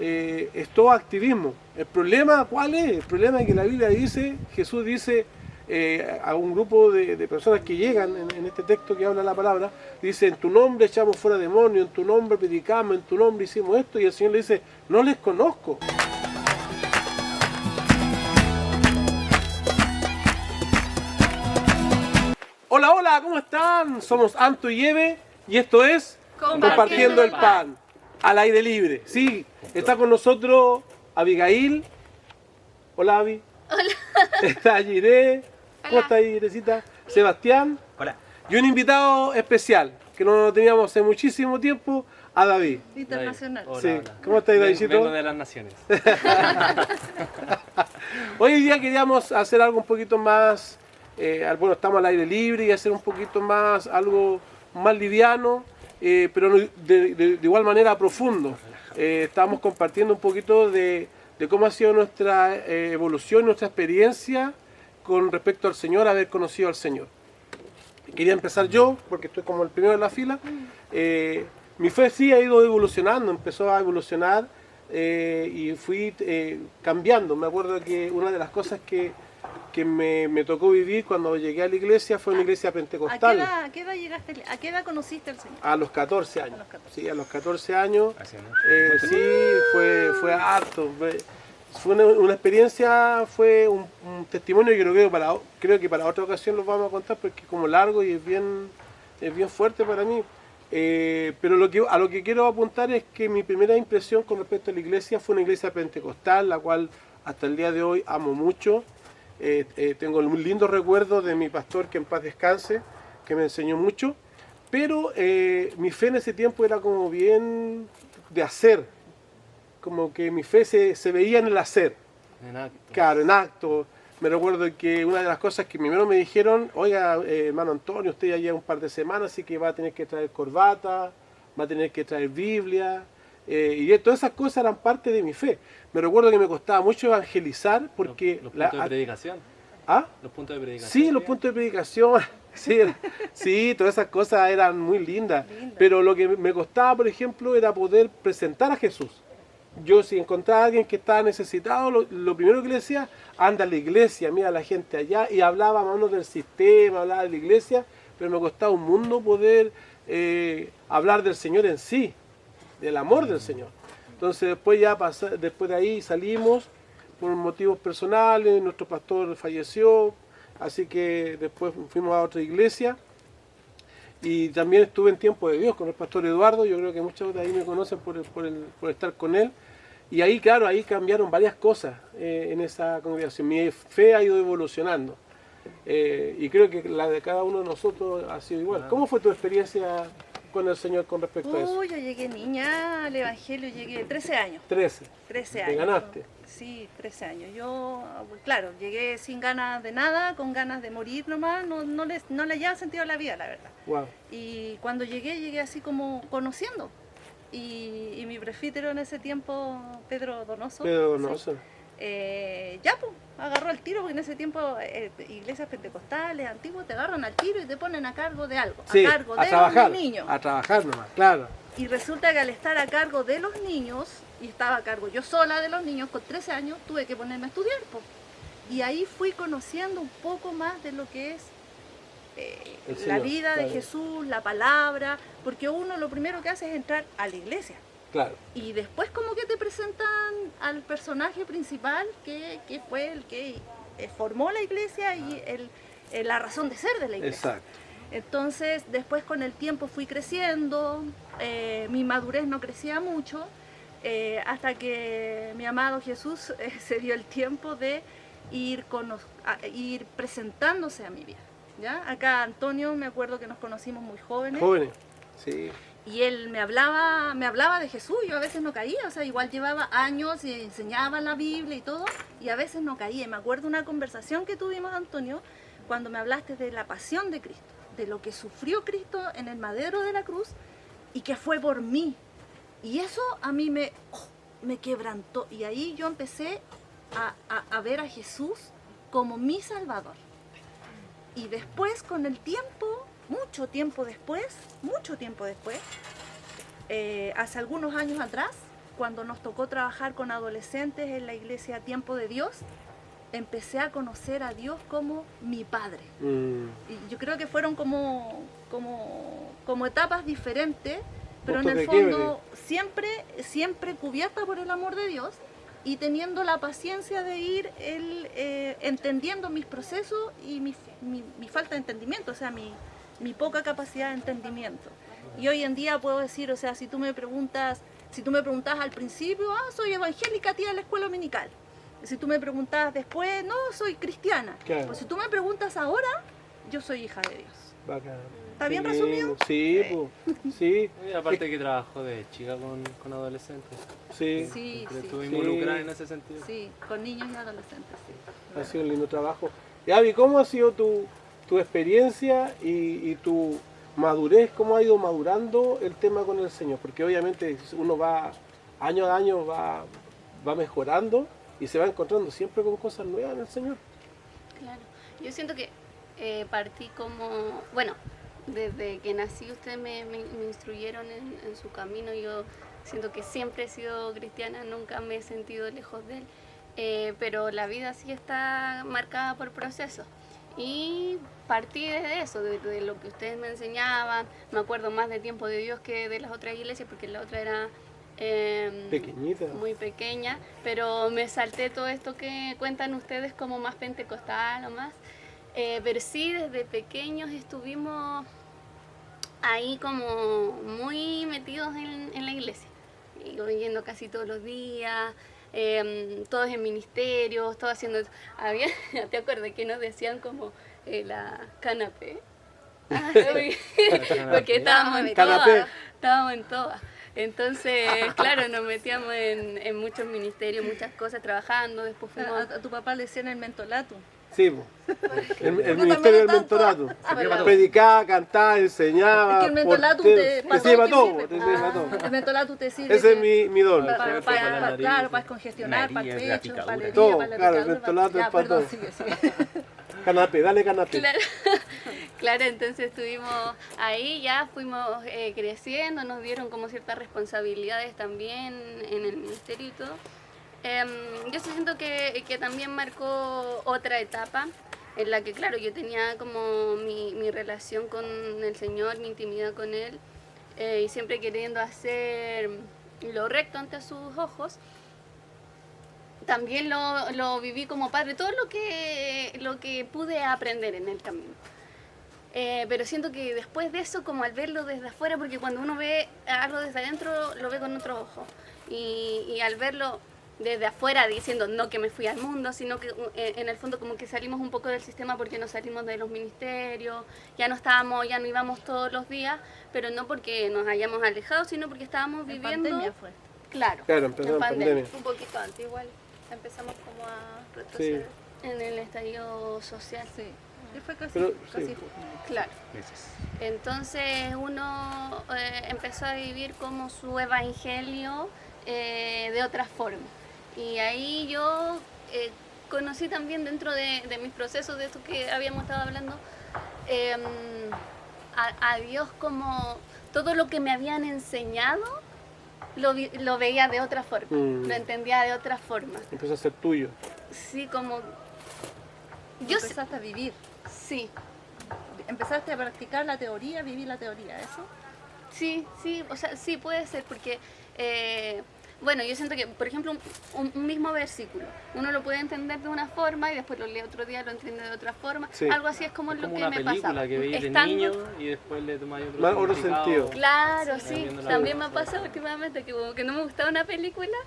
es todo activismo. ¿El problema cuál es? El problema es que la Biblia dice, Jesús dice a un grupo de personas que llegan en este texto que habla la palabra, dice, en tu nombre echamos fuera demonios, en tu nombre predicamos, en tu nombre hicimos esto, y el Señor le dice, no les conozco. Hola, hola, ¿cómo están? Somos Anto y Eve y esto es Compartiendo el Pan, al aire libre. Sí, está con nosotros Abigail. Hola, Abby. Hola. Está Jiré. ¿Cómo está Jirecita? Sebastián. Hola. Y un invitado especial que no lo teníamos hace muchísimo tiempo, a David. Internacional. Hola, Sí. hola. ¿Cómo estáis, Davidcito? Vengo de las naciones. Hoy día queríamos hacer algo un poquito más, bueno, estamos al aire libre y hacer un poquito más, algo más liviano, pero de igual manera profundo. Estamos compartiendo un poquito de cómo ha sido nuestra evolución, nuestra experiencia con respecto al Señor, haber conocido al Señor. Quería empezar yo, porque estoy como el primero de la fila. Mi fe sí ha ido evolucionando, empezó a evolucionar y fui cambiando. Me acuerdo que una de las cosas que me tocó vivir cuando llegué a la iglesia fue una iglesia pentecostal. ¿A qué edad llegaste? ¿A qué edad conociste al Señor? A los 14 años. A los 14. Sí, a los 14 años. Hace mucho. Sí, fue harto. Fue una experiencia, fue un testimonio que creo que para otra ocasión los vamos a contar porque es como largo y es bien fuerte para mí. Pero a lo que quiero apuntar es que mi primera impresión con respecto a la iglesia fue una iglesia pentecostal, la cual hasta el día de hoy amo mucho. Tengo un lindo recuerdo de mi pastor, que en paz descanse, que me enseñó mucho. Pero mi fe en ese tiempo era como bien de hacer. Como que mi fe se veía en el hacer. En acto. Claro, en acto. Me recuerdo que una de las cosas que primero me dijeron, oiga, hermano Antonio, usted ya lleva un par de semanas, así que va a tener que traer corbata, va a tener que traer Biblia, y todas esas cosas eran parte de mi fe. Me recuerdo que me costaba mucho evangelizar porque... Los puntos de predicación. ¿Ah? Los puntos de predicación. Sí, los puntos de predicación. Sí, todas esas cosas eran muy lindas. Pero lo que me costaba, por ejemplo, era poder presentar a Jesús. Yo si encontraba a alguien que estaba necesitado, lo primero que le decía, anda a la iglesia, mira a la gente allá, y hablaba más o menos del sistema, hablaba de la iglesia, pero me costaba un mundo poder hablar del Señor en sí, del amor del Señor. Entonces después de ahí salimos por motivos personales, nuestro pastor falleció, así que después fuimos a otra iglesia. Y también estuve en Tiempo de Dios con el pastor Eduardo, yo creo que muchos de ahí me conocen por estar con él. Y ahí, claro, ahí cambiaron varias cosas en esa congregación. Mi fe ha ido evolucionando. Y creo que la de cada uno de nosotros ha sido igual. ¿Cómo fue tu experiencia con el Señor con respecto a eso? Yo llegué niña al Evangelio, llegué 13 años. 13. 13 Te años. ganaste. Sí, 13 años. Yo, claro, llegué sin ganas de nada, con ganas de morir nomás, no le hallaba sentido a la vida, la verdad. Wow. Y cuando llegué así como conociendo. Y mi presbítero en ese tiempo, Pedro Donoso. Pedro Donoso. Agarró el tiro, porque en ese tiempo iglesias pentecostales antiguas te agarran al tiro y te ponen a cargo de algo, Sí, a cargo a de trabajar, los niños. a trabajar nomás, claro. Y resulta que al estar a cargo de los niños, y estaba a cargo yo sola de los niños, con 13 años tuve que ponerme a estudiar. Y ahí fui conociendo un poco más de lo que es la Señor, vida claro. de Jesús, la palabra, porque uno lo primero que hace es entrar a la iglesia. Claro. Y después como que te presentan al personaje principal que fue el que formó la iglesia y la razón de ser de la iglesia. Exacto. Entonces después con el tiempo fui creciendo, mi madurez no crecía mucho, hasta que mi amado Jesús se dio el tiempo de ir presentándose a mi vida. ¿Ya? Acá Antonio, me acuerdo que nos conocimos muy jóvenes. Jóvenes, sí. Y él me hablaba de Jesús, yo a veces no caía, o sea, igual llevaba años y enseñaba la Biblia y todo, y a veces no caía. Y me acuerdo una conversación que tuvimos, Antonio, cuando me hablaste de la pasión de Cristo, de lo que sufrió Cristo en el madero de la cruz y que fue por mí. Y eso a mí me quebrantó, y ahí yo empecé a ver a Jesús como mi Salvador. Y después, con el tiempo, mucho tiempo después, hace algunos años atrás, cuando nos tocó trabajar con adolescentes en la iglesia Tiempo de Dios, empecé a conocer a Dios como mi Padre. Y yo creo que fueron como etapas diferentes, pero en el fondo siempre cubierta por el amor de Dios y teniendo la paciencia de ir entendiendo mis procesos y mi falta de entendimiento, o sea, mi poca capacidad de entendimiento. Y hoy en día puedo decir, o sea, si tú me preguntas al principio, soy evangélica, tía, de la escuela dominical. Si tú me preguntas después, no, soy cristiana. Claro. Pues si tú me preguntas ahora, yo soy hija de Dios. Bacán. ¿Está bien Qué resumido? lindo. Sí, pues, sí. Y aparte que trabajó de chica con adolescentes. Sí. Sí, Siempre sí, estuve sí. involucrada en ese sentido. sí, con niños y adolescentes, sí. Ha sido un lindo trabajo. Y Abby, ¿cómo ha sido tu experiencia y tu madurez? ¿Cómo ha ido madurando el tema con el Señor? Porque obviamente uno va, año a año, va mejorando y se va encontrando siempre con cosas nuevas en el Señor. Claro, yo siento que partí como, bueno, desde que nací ustedes me instruyeron en su camino. Yo siento que siempre he sido cristiana, nunca me he sentido lejos de él, pero la vida sí está marcada por procesos. Y partí desde eso, de lo que ustedes me enseñaban. Me acuerdo más de Tiempo de Dios que de las otras iglesias, porque la otra era Pequeñita. muy pequeña, pero me salté todo esto que cuentan ustedes como más pentecostal o más. Pero sí, desde pequeños estuvimos ahí como muy metidos en la iglesia, y yendo casi todos los días, todos en ministerios, todos haciendo... Había, ¿te acuerdas que nos decían como la canapé? Porque estábamos en todas, estábamos en todas. Entonces, claro, nos metíamos en muchos ministerios, muchas cosas, trabajando. Después fuimos... A tu papá le decían el mentolato. Sí, pues. El ministerio del mentorato. Predicaba, cantaba, enseñaba. Es que el mentolato te para sirve todo todo. te Te sirve. sirve todo. El mentolato te sirve. Ese es mi don. Claro, para descongestionar, para el Nariz, la pecho, picadura. para la herida, Todo, para la claro, el picadura, mentolato es para perdón, todo. sigue. Canapé, dale canapé. Claro, claro, entonces estuvimos ahí, ya fuimos creciendo, nos dieron como ciertas responsabilidades también en el ministerio y todo. Yo sí siento que también marcó otra etapa en la que, claro, yo tenía como mi relación con el Señor, mi intimidad con Él, y siempre queriendo hacer lo recto ante sus ojos. También lo viví como padre, todo lo que pude aprender en el camino. Pero siento que después de eso, como al verlo desde afuera, porque cuando uno ve algo desde adentro, lo ve con otros ojos. Y al verlo desde afuera, diciendo no que me fui al mundo, sino que en el fondo como que salimos un poco del sistema porque nos salimos de los ministerios, ya no íbamos todos los días, pero no porque nos hayamos alejado, sino porque estábamos En viviendo... pandemia fue. Claro, Empezó en pandemia. un poquito antes igual, empezamos como a retroceder en el estallido social. Sí. Y fue casi, Pero, casi sí. justo. Claro. Meses. Entonces uno empezó a vivir como su evangelio de otra forma. Y ahí yo conocí también dentro de mis procesos, de esto que habíamos estado hablando, a Dios como todo lo que me habían enseñado, lo veía de otra forma, lo entendía de otra forma. Empezó a ser tuyo. Sí, como... Empezaste a vivir. Sí, Empezaste a practicar la teoría, vivir la teoría, ¿eso? sí, o sea, sí puede ser, porque... bueno, yo siento que, por ejemplo, un mismo versículo, uno lo puede entender de una forma y después lo lee otro día, lo entiende de otra forma. Sí. Algo así es como Es lo como que una me película pasaba. que veis de Estando- niño y después le tomáis Más otro significado. sentido. Claro, Sí, sí, viendo la también me ha película. pasado últimamente que como que no me gustaba una película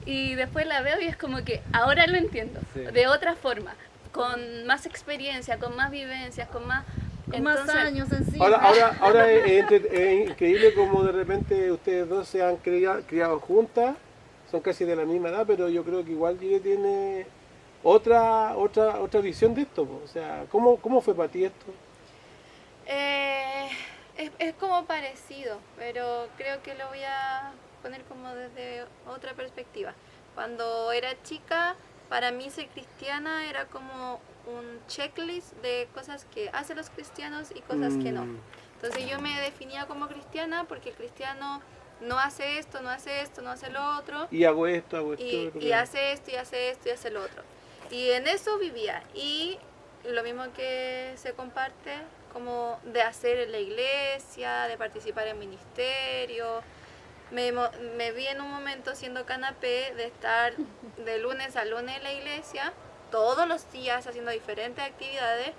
y después la veo y es como que ahora lo entiendo, Sí. de otra forma, con más experiencia, con más vivencias, con más... Con más Entonces, años encima. Ahora es increíble como de repente ustedes dos se han criado juntas, son casi de la misma edad, pero yo creo que igual Gire tiene otra visión de esto, po. O sea, ¿cómo fue para ti esto? Es como parecido, pero creo que lo voy a poner como desde otra perspectiva. Cuando era chica, para mí ser cristiana era como un checklist de cosas que hacen los cristianos y cosas que no. Entonces yo me definía como cristiana porque el cristiano no hace esto, no hace esto, no hace lo otro. Y hago esto, Y hace esto, y hace esto, y hace lo otro. Y en eso vivía. Y lo mismo que se comparte, como de hacer en la iglesia, de participar en ministerio. Me vi en un momento siendo canapé, de estar de lunes a lunes en la iglesia, todos los días haciendo diferentes actividades,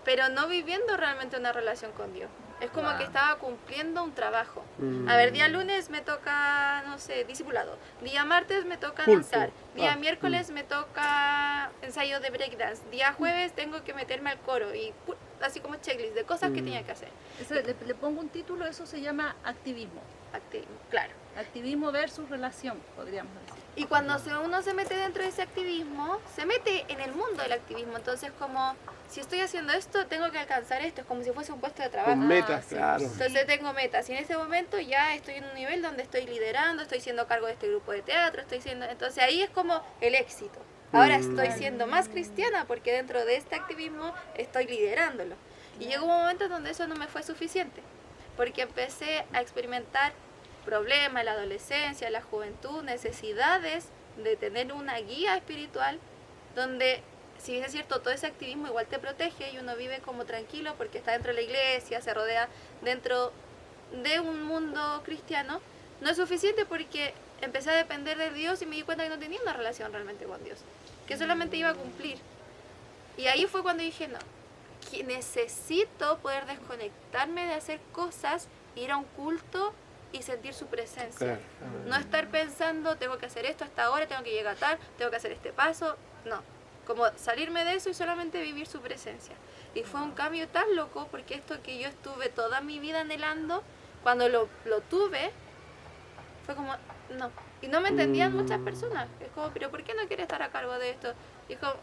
pero no viviendo realmente una relación con Dios. Es como que estaba cumpliendo un trabajo. A ver, día lunes me toca, no sé, discipulado. Día martes me toca Culto. danzar. Día miércoles me toca ensayo de breakdance. Día jueves tengo que meterme al coro. Y así como checklist de cosas que tenía que hacer. Eso, le pongo un título, eso se llama activismo. Activismo, claro. Activismo versus relación, podríamos decir. Y cuando uno se mete dentro de ese activismo, se mete en el mundo del activismo. Entonces, como, si estoy haciendo esto, tengo que alcanzar esto. Es como si fuese un puesto de trabajo. Con metas, sí. claro. Entonces tengo metas. Y en ese momento ya estoy en un nivel donde estoy liderando, estoy siendo cargo de este grupo de teatro, entonces ahí es como el éxito. Ahora estoy siendo más cristiana porque dentro de este activismo estoy liderándolo. Y llegó un momento donde eso no me fue suficiente. Porque empecé a experimentar problemas en la adolescencia, en la juventud, necesidades de tener una guía espiritual donde, si bien es cierto, todo ese activismo igual te protege y uno vive como tranquilo porque está dentro de la iglesia, se rodea dentro de un mundo cristiano, no es suficiente porque empecé a depender de Dios y me di cuenta que no tenía una relación realmente con Dios, que solamente iba a cumplir. Y ahí fue cuando dije, no, que necesito poder desconectarme de hacer cosas, ir a un culto y sentir su presencia. Claro. No estar pensando, tengo que hacer esto hasta ahora, tengo que llegar tal, tengo que hacer este paso. No, como salirme de eso y solamente vivir su presencia. Y fue un cambio tan loco porque esto que yo estuve toda mi vida anhelando, cuando lo tuve, fue como, no. Y no me entendían muchas personas. Es como, pero ¿por qué no quiere estar a cargo de esto? Y es como,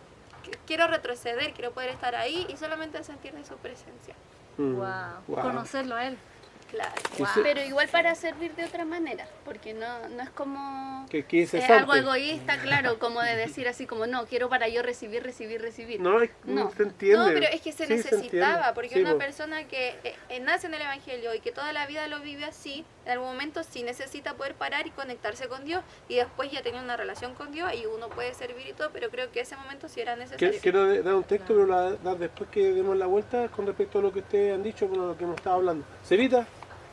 quiero retroceder, quiero poder estar ahí y solamente sentir de su presencia. Wow. Conocerlo a él. Claro. Pero igual para servir de otra manera, porque no es como Que es cesante. algo egoísta, claro, como de decir así como no, quiero para yo recibir. No, No. se entiende. No, pero es que se Sí, necesitaba, entiende. porque Sí, una po. persona que nace en el Evangelio y que toda la vida lo vive así, en algún momento sí necesita poder parar y conectarse con Dios, y después ya tener una relación con Dios, y uno puede servir y todo, pero creo que ese momento sí era necesario. Quiero dar un texto, pero lo voy a dar después que demos la vuelta con respecto a lo que ustedes han dicho, con lo que hemos estado hablando. Cevita.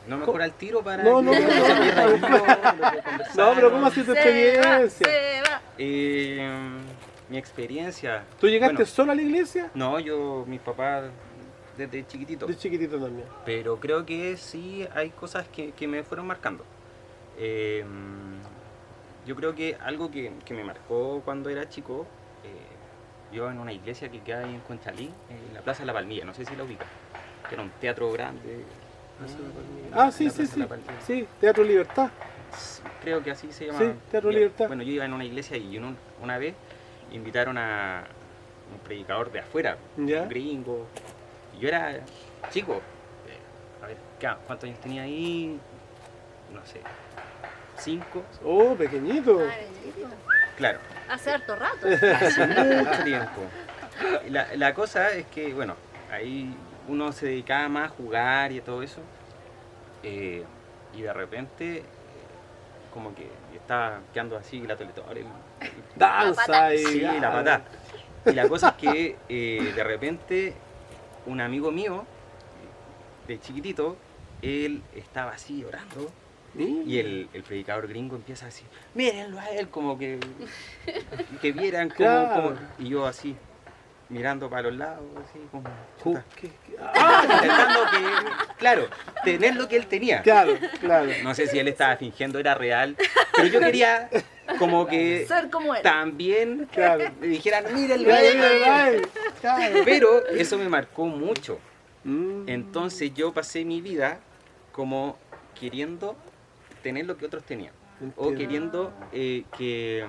No me cura el tiro para No, que no, se pierda el hilo, lo que No, conversaron. pero ¿cómo ha sido tu experiencia? Se va. Mi experiencia. ¿Tú llegaste bueno, solo a la iglesia? No, mis papás desde chiquitito. De chiquitito también. Pero creo que sí hay cosas que me fueron marcando. Yo creo que algo que me marcó cuando era chico, yo en una iglesia que queda ahí en Conchalí, en la Plaza de la Palmilla, no sé si la ubicas, que era un teatro grande. Ah, sí, La sí, Plaza de sí. la Palmilla. Sí, Teatro Libertad. Creo que así se llama. Sí, Teatro Ya, Libertad. Bueno, yo iba en una iglesia y una vez invitaron a un predicador de afuera, Ya. un gringo. Y yo era chico. A ver, ¿cuántos años tenía ahí? No sé, 5. Oh, pequeñito. Claro, Hace harto rato. hace mucho tiempo. La cosa es que, bueno, ahí uno se dedicaba más a jugar y a todo eso. Y de repente, como que estaba quedando así la toletón. Danza y... Sí, la patada. Y la cosa es que de repente un amigo mío, de chiquitito, él estaba así orando y el predicador gringo empieza así, mírenlo a él, como que vieran como, Claro. y yo así, mirando para los lados, así como... Ju- intentando que, claro, tener lo que él tenía. Claro, claro. No sé si él estaba fingiendo, era real, pero yo quería como que Ser como él. también Claro. me dijeran, mírenlo. Claro. Pero eso me marcó mucho. Mm. Entonces yo pasé mi vida como queriendo tener lo que otros tenían. O Entiendo. queriendo que,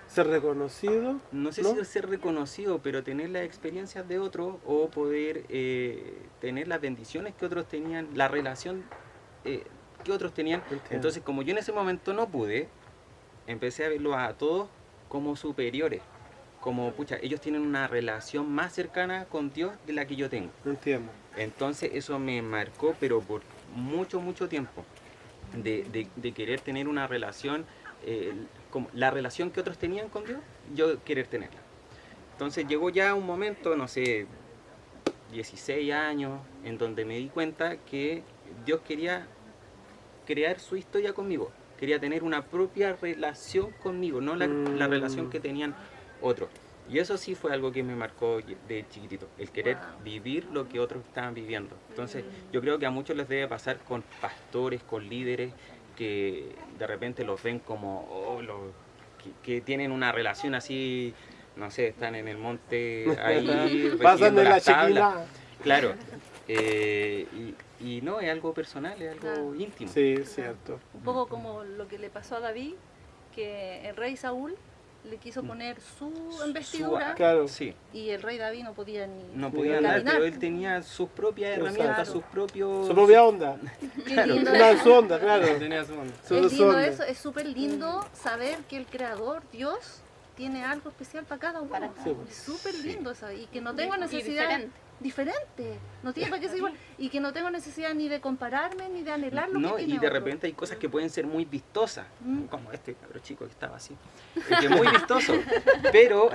Ser reconocido. no sé ¿no? si ser reconocido, pero tener las experiencias de otros o poder tener las bendiciones que otros tenían, la relación que otros tenían. Entiendo. Entonces como yo en ese momento no pude, empecé a verlos a todos como superiores. Como, pucha, ellos tienen una relación más cercana con Dios de la que yo tengo. Entiendo. Entonces eso me marcó, pero por mucho, mucho tiempo. de querer tener una relación, como la relación que otros tenían con Dios, yo querer tenerla. Entonces llegó ya un momento, no sé, 16 años, en donde me di cuenta que Dios quería crear su historia conmigo, quería tener una propia relación conmigo, no la relación que tenían otros. Y eso sí fue algo que me marcó de chiquitito, el querer vivir lo que otros estaban viviendo. Entonces yo creo que a muchos les debe pasar con pastores, con líderes, que de repente los ven como que tienen una relación así, no sé, están en el monte ahí Pasan de la las tablas. chiquila. Claro. Y no, es algo personal, es algo íntimo. Sí, es cierto. Un poco como lo que le pasó a David, que el rey Saúl le quiso poner su investidura Claro. Sí, y el rey David no podía ni no podía andar, caminar. pero él tenía sus propias herramientas, Claro. sus propios... Su propia onda. Qué lindo Una eso. su onda, claro. Tenía su onda. Su Es lindo onda. eso, es súper lindo saber que el creador, Dios, tiene algo especial para cada uno. Es súper lindo eso y que no tengo Y necesidad diferente, no tiene para qué ser igual y que no tengo necesidad ni de compararme ni de anhelar lo No, que tiene y de otro. repente hay cosas que pueden ser muy vistosas, Mm. como este cabro chico que estaba así, que es muy vistoso, pero,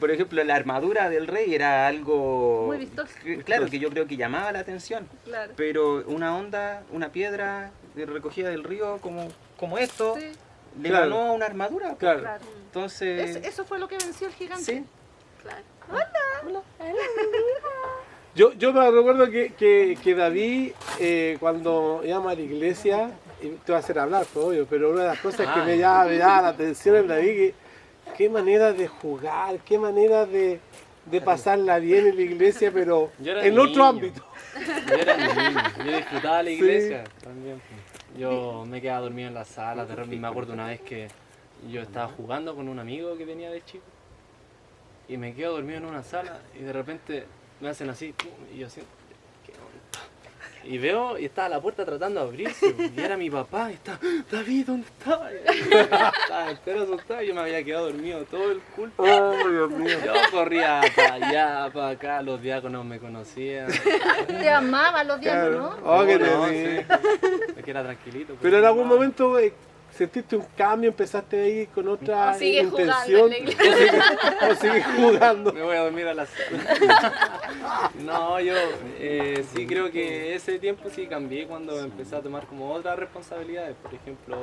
por ejemplo, la armadura del rey era algo, Muy vistoso. claro, que yo creo que llamaba la atención, Claro. pero una onda, una piedra recogida del río como esto, Sí, le Claro. ganó una armadura. Claro. claro. Entonces, Eso fue lo que venció el gigante. sí, Claro. Yo me recuerdo que David, cuando íbamos a la iglesia, y te va a hacer hablar, pues, obvio, pero una de las cosas que me llama la atención en David, qué manera de jugar, qué manera de pasarla bien en la iglesia, pero Yo era en niño. otro ámbito. Yo era niño, yo disfrutaba la Sí. iglesia también. Yo me quedaba dormido en la sala, de repente me acuerdo una vez que yo estaba jugando con un amigo que venía de chico y me quedo dormido en una sala y de repente me hacen así pum, y yo siento, ¿qué onda? Y veo y estaba la puerta tratando de abrirse y era mi papá y está, David, ¿dónde está? Estaba entero asustado, yo me había quedado dormido todo el culto. Oh, Dios mío. Yo corría para allá, para acá, los diáconos me conocían. Te amaba los diablos, Claro. ¿no? Oh, qué No, terrible. sí. Es que era tranquilito. Pero en algún momento sentiste un cambio, empezaste a ir con otra O sigues jugando intención. en la iglesia. O sigues jugando. Me voy a dormir a la sala. No, yo sí creo que ese tiempo sí cambié cuando empecé a tomar como otras responsabilidades. Por ejemplo,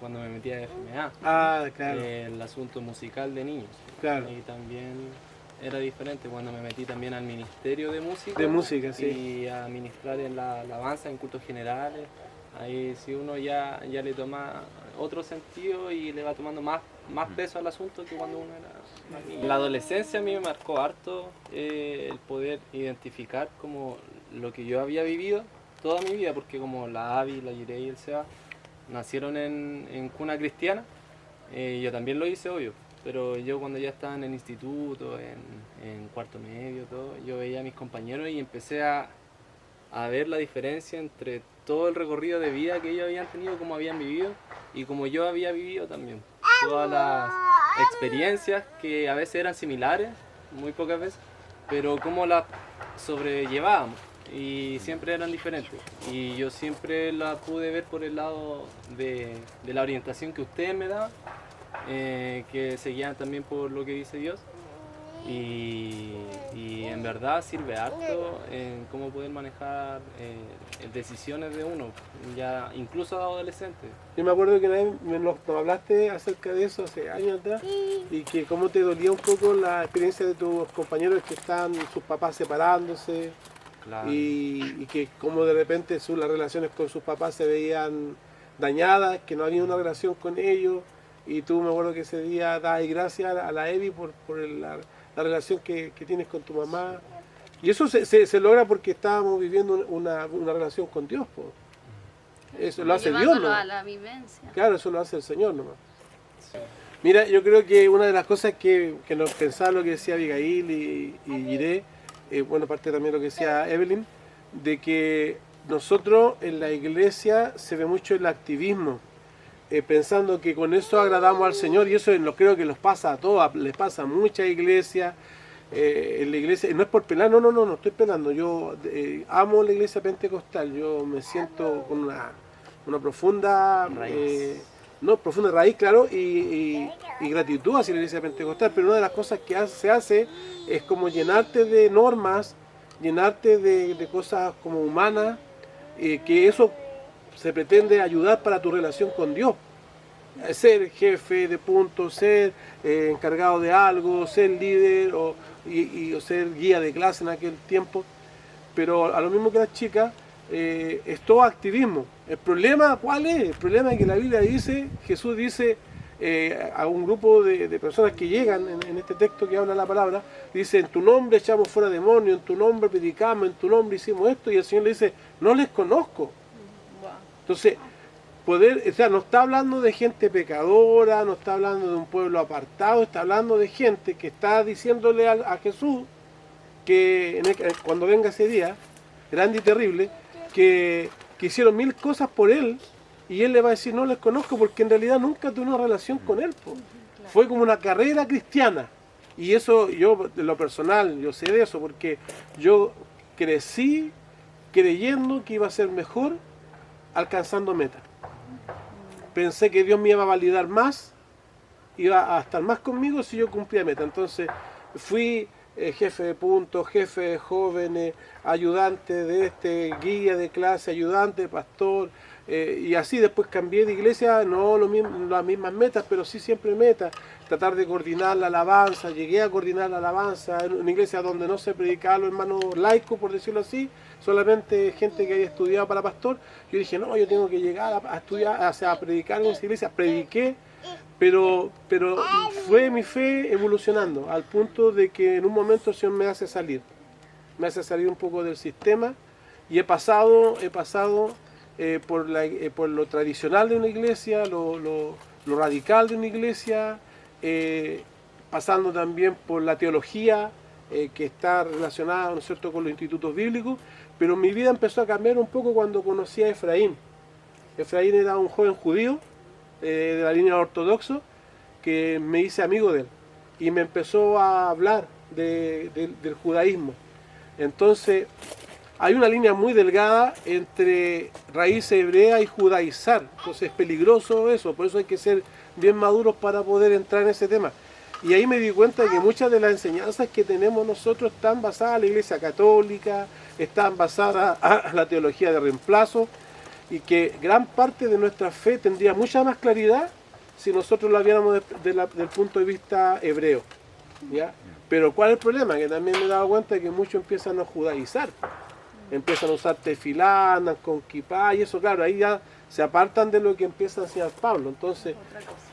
cuando me metí a FMA, Ah, claro. el asunto musical de niños. Claro. Y también era diferente cuando me metí también al Ministerio de Música. De música, sí. Y a ministrar en la alabanza, en cultos generales. Ahí sí uno ya le toma otro sentido y le va tomando más peso al asunto que cuando uno era más niño. La adolescencia a mí me marcó harto el poder identificar como lo que yo había vivido toda mi vida, porque como la Avi, la Yirey y el Seba nacieron en cuna cristiana, yo también lo hice, obvio, pero yo cuando ya estaba en el instituto, en cuarto medio, todo, yo veía a mis compañeros y empecé a ver la diferencia entre todo el recorrido de vida que ellos habían tenido, como habían vivido y como yo había vivido también. Todas las experiencias que a veces eran similares, muy pocas veces, pero cómo las sobrellevábamos y siempre eran diferentes. Y yo siempre la pude ver por el lado de la orientación que ustedes me daban, que se guían también por lo que dice Dios. Y en verdad sirve harto en cómo poder manejar decisiones de uno, ya incluso de adolescente. Yo me acuerdo que una vez nos hablaste acerca de eso hace años atrás y que cómo te dolía un poco la experiencia de tus compañeros que están sus papás separándose Claro. y que como de repente las relaciones con sus papás se veían dañadas, que no había una relación con ellos y tú me acuerdo que ese día dabas gracias a la Evi por la relación que tienes con tu mamá. Y eso se logra porque estábamos viviendo una relación con Dios. Po. Eso lo hace Dios, Llevándolo ¿no? a la vivencia. Claro, eso lo hace el Señor nomás. Mira, yo creo que una de las cosas que nos pensaba lo que decía Abigail y Jiré, bueno, aparte también lo que decía Evelyn, de que nosotros en la iglesia se ve mucho el activismo, pensando que con eso agradamos al Señor, y eso creo que nos pasa a todos, les pasa a muchas iglesias, en la iglesia, no es por pelar, no estoy pelando, yo amo la iglesia pentecostal, yo me siento con una profunda Raíz. profunda raíz, claro, y gratitud hacia la iglesia pentecostal, pero una de las cosas que se hace es como llenarte de normas, llenarte de cosas como humanas, que eso se pretende ayudar para tu relación con Dios. Ser jefe de punto, ser encargado de algo, ser líder o ser guía de clase en aquel tiempo, pero a lo mismo que las chicas, es todo activismo. El problema, ¿cuál es? El problema es que la Biblia dice, Jesús dice a un grupo de personas que llegan en este texto que habla la palabra, dice, en tu nombre echamos fuera demonios, en tu nombre predicamos, en tu nombre hicimos esto, y el Señor le dice, no les conozco. Entonces, o sea, no está hablando de gente pecadora, no está hablando de un pueblo apartado, está hablando de gente que está diciéndole a Jesús que cuando venga ese día, grande y terrible, que hicieron 1000 cosas por él, y él le va a decir, no les conozco, porque en realidad nunca tuve una relación con él. Fue como una carrera cristiana. Y eso, yo, de lo personal, yo sé de eso, porque yo crecí creyendo que iba a ser mejor alcanzando metas. Pensé que Dios me iba a validar más, iba a estar más conmigo si yo cumplía meta. Entonces fui jefe de punto, jefe de jóvenes, ayudante de guía de clase, ayudante, pastor, y así después cambié de iglesia, no las mismas metas, pero sí siempre metas, tratar de coordinar la alabanza. Llegué a coordinar la alabanza en una iglesia donde no se predicaba los hermanos laicos, por decirlo así, solamente gente que haya estudiado para pastor. Yo dije, no, yo tengo que llegar a estudiar, o sea, a predicar en esa iglesia. Prediqué, pero fue mi fe evolucionando al punto de que en un momento el Señor me hace salir un poco del sistema, y he pasado por lo tradicional de una iglesia, lo radical de una iglesia, pasando también por la teología que está relacionada, ¿no es cierto?, con los institutos bíblicos, pero mi vida empezó a cambiar un poco cuando conocí a Efraín. Efraín era un joven judío de la línea ortodoxa, que me hice amigo de él y me empezó a hablar del judaísmo. Entonces hay una línea muy delgada entre raíz hebrea y judaizar, entonces es peligroso eso, por eso hay que ser bien maduros para poder entrar en ese tema. Y ahí me di cuenta de que muchas de las enseñanzas que tenemos nosotros están basadas en la Iglesia Católica, están basadas a la teología de reemplazo, y que gran parte de nuestra fe tendría mucha más claridad si nosotros la viéramos del punto de vista hebreo, ¿ya? Pero ¿cuál es el problema? Que también me he dado cuenta de que muchos empiezan a judaizar, empiezan a usar tefilá, andan con kipá, y eso, claro, ahí ya se apartan de lo que empieza a enseñar Pablo. Entonces,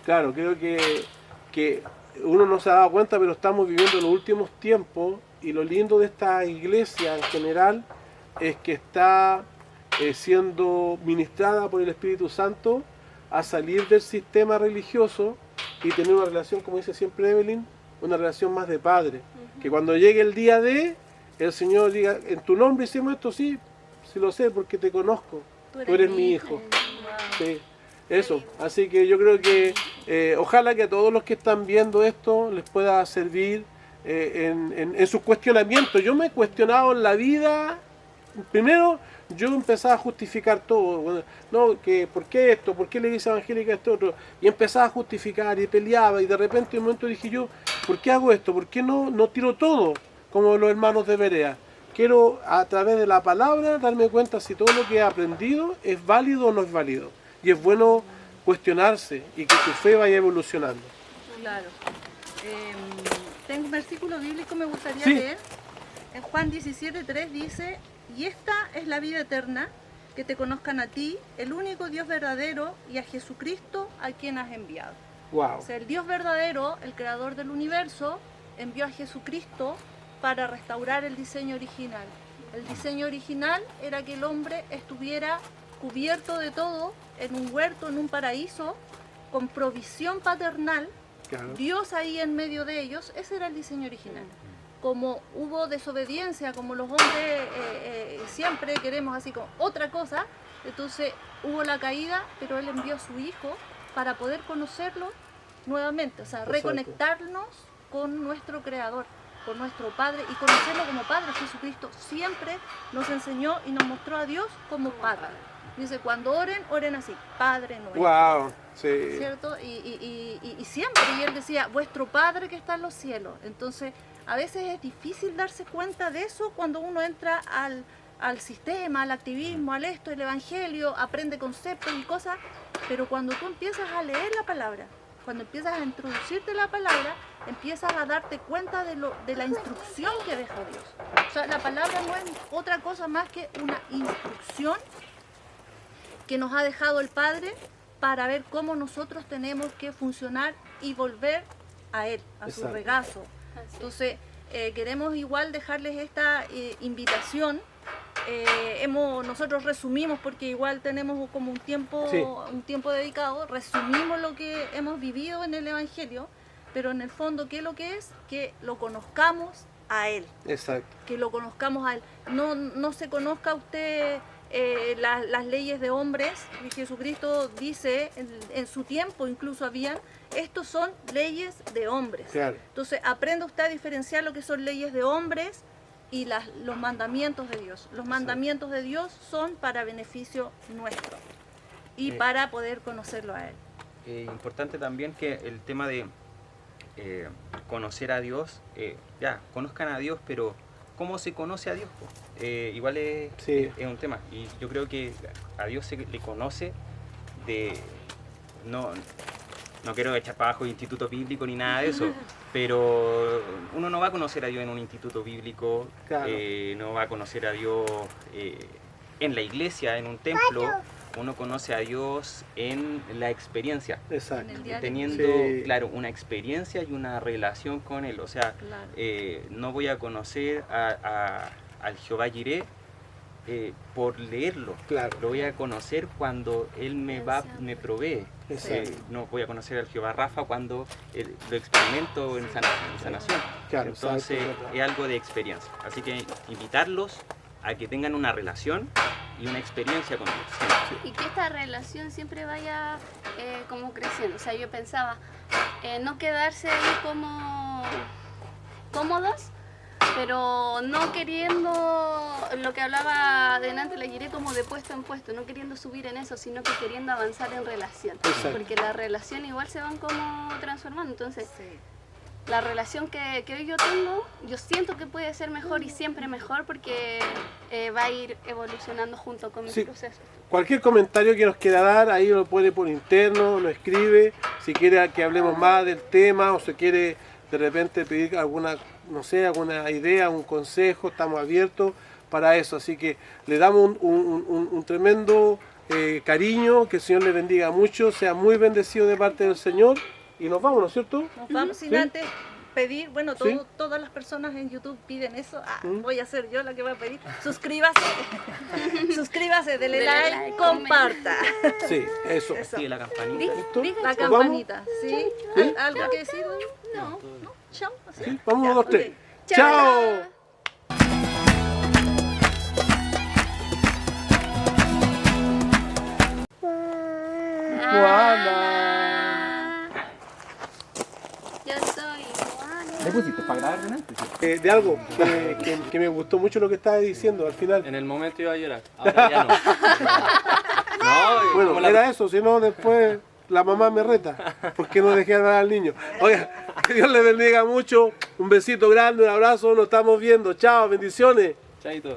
claro, creo que uno no se ha dado cuenta, pero estamos viviendo los últimos tiempos, y lo lindo de esta iglesia en general es que está siendo ministrada por el Espíritu Santo a salir del sistema religioso y tener una relación, como dice siempre Evelyn, una relación más de padre. Que cuando llegue el día el Señor diga, en tu nombre hicimos esto, sí lo sé porque te conozco, tú eres mi hijo. Sí, eso, así que yo creo que ojalá que a todos los que están viendo esto les pueda servir en sus cuestionamientos. Yo me he cuestionado en la vida. Primero, yo empezaba a justificar todo. Bueno, no, que ¿por qué esto? ¿Por qué la iglesia evangélica esto otro? Y empezaba a justificar y peleaba, y de repente en un momento dije yo, ¿por qué hago esto? ¿Por qué no tiro todo como los hermanos de Berea? Quiero a través de la palabra darme cuenta si todo lo que he aprendido es válido o no es válido. Y es bueno cuestionarse y que tu fe vaya evolucionando. Claro. Tengo un versículo bíblico, me gustaría Sí. leer. En Juan 17:3 dice, y esta es la vida eterna, que te conozcan a ti, el único Dios verdadero, y a Jesucristo a quien has enviado. Wow. O sea, el Dios verdadero, el creador del universo, envió a Jesucristo para restaurar el diseño original. El diseño original era que el hombre estuviera cubierto de todo, en un huerto, en un paraíso, con provisión paternal, Claro. Dios ahí en medio de ellos. Ese era el diseño original. Como hubo desobediencia, como los hombres siempre queremos así como otra cosa, entonces hubo la caída, pero Él envió a su Hijo para poder conocerlo nuevamente, o sea, Exacto. reconectarnos con nuestro Creador. por nuestro Padre y conocerlo como Padre. Jesucristo siempre nos enseñó y nos mostró a Dios como Padre. Dice, cuando oren, oren así, Padre nuestro. Wow, sí. ¿Cierto? Y siempre, y él decía, vuestro Padre que está en los cielos. Entonces, a veces es difícil darse cuenta de eso cuando uno entra al sistema, al activismo, al esto, el evangelio, aprende conceptos y cosas, pero cuando tú empiezas a leer la palabra, cuando empiezas a introducirte la palabra, empiezas a darte cuenta de la instrucción que deja Dios. O sea, la palabra no es otra cosa más que una instrucción que nos ha dejado el Padre para ver cómo nosotros tenemos que funcionar y volver a Él, a su Exacto. regazo. Entonces, queremos igual dejarles esta invitación. Nosotros resumimos, porque igual tenemos como un tiempo dedicado, resumimos lo que hemos vivido en el Evangelio, pero en el fondo, ¿qué es lo que es? Que lo conozcamos a Él. Exacto. Que lo conozcamos a Él. No se conozca usted las leyes de hombres, que Jesucristo dice, en su tiempo incluso habían, estos son leyes de hombres. Claro. Entonces aprenda usted a diferenciar lo que son leyes de hombres y los mandamientos de Dios. Los mandamientos de Dios son para beneficio nuestro y para poder conocerlo a Él. Importante también que el tema de conocer a Dios, ya, conozcan a Dios, pero ¿cómo se conoce a Dios? Igual es un tema, y yo creo que a Dios se le conoce de... No quiero echar para abajo instituto bíblico ni nada de eso, pero uno no va a conocer a Dios en un instituto bíblico, Claro. No va a conocer a Dios en la iglesia, en un templo. Uno conoce a Dios en la experiencia, Exacto. En el diario. teniendo, Sí. claro, una experiencia y una relación con Él. O sea, Claro. no voy a conocer al Jehová Jireh por leerlo. Claro. Lo voy a conocer cuando Él me provee. Exacto. No voy a conocer al Jehová Rafa cuando lo experimento en sanación. Claro, Entonces exacto. es algo de experiencia. Así que invitarlos a que tengan una relación y una experiencia con Dios. Y que esta relación siempre vaya como creciendo. O sea, yo pensaba, no quedarse ahí como cómodos, pero no queriendo, lo que hablaba delante, la Jireh, como de puesto en puesto, no queriendo subir en eso, sino que queriendo avanzar en relación. Exacto. Porque la relación igual se van como transformando. Entonces, Sí. la relación que hoy yo tengo, yo siento que puede ser mejor y siempre mejor porque va a ir evolucionando junto con mi Sí. proceso. Cualquier comentario que nos quiera dar, ahí lo pone por interno, lo escribe. Si quiere que hablemos más del tema o se quiere de repente pedir alguna, no sé, alguna idea, un consejo, estamos abiertos para eso. Así que le damos un tremendo cariño, que el Señor le bendiga mucho, sea muy bendecido de parte del Señor y nos vamos, ¿no es cierto? Nos vamos sin Sí. antes pedir, bueno, Sí. todas las personas en YouTube piden eso. ¿Mm? Voy a ser yo la que voy a pedir. Suscríbase. Suscríbase, dele Dele like, like, comparta. Sí, eso. Eso. Active la campanita. ¿Listo? La ¿Nos vamos? campanita, ¿sí? ¿Sí? ¿Algo que decir? No. Chao. así. Sí, vamos, Ya, dos, tres. ok. ¡Chao! Juana. Yo soy Juana. ¿Le pusiste para grabar delante? De algo que me gustó mucho lo que estaba diciendo al final. En el momento iba a llorar, ahora ya no. No, Bueno, como la- era eso, si no después la mamá me reta, porque no dejé nada al niño. Oiga, que Dios le bendiga mucho, un besito grande, un abrazo, nos estamos viendo, chao, bendiciones. Chaito.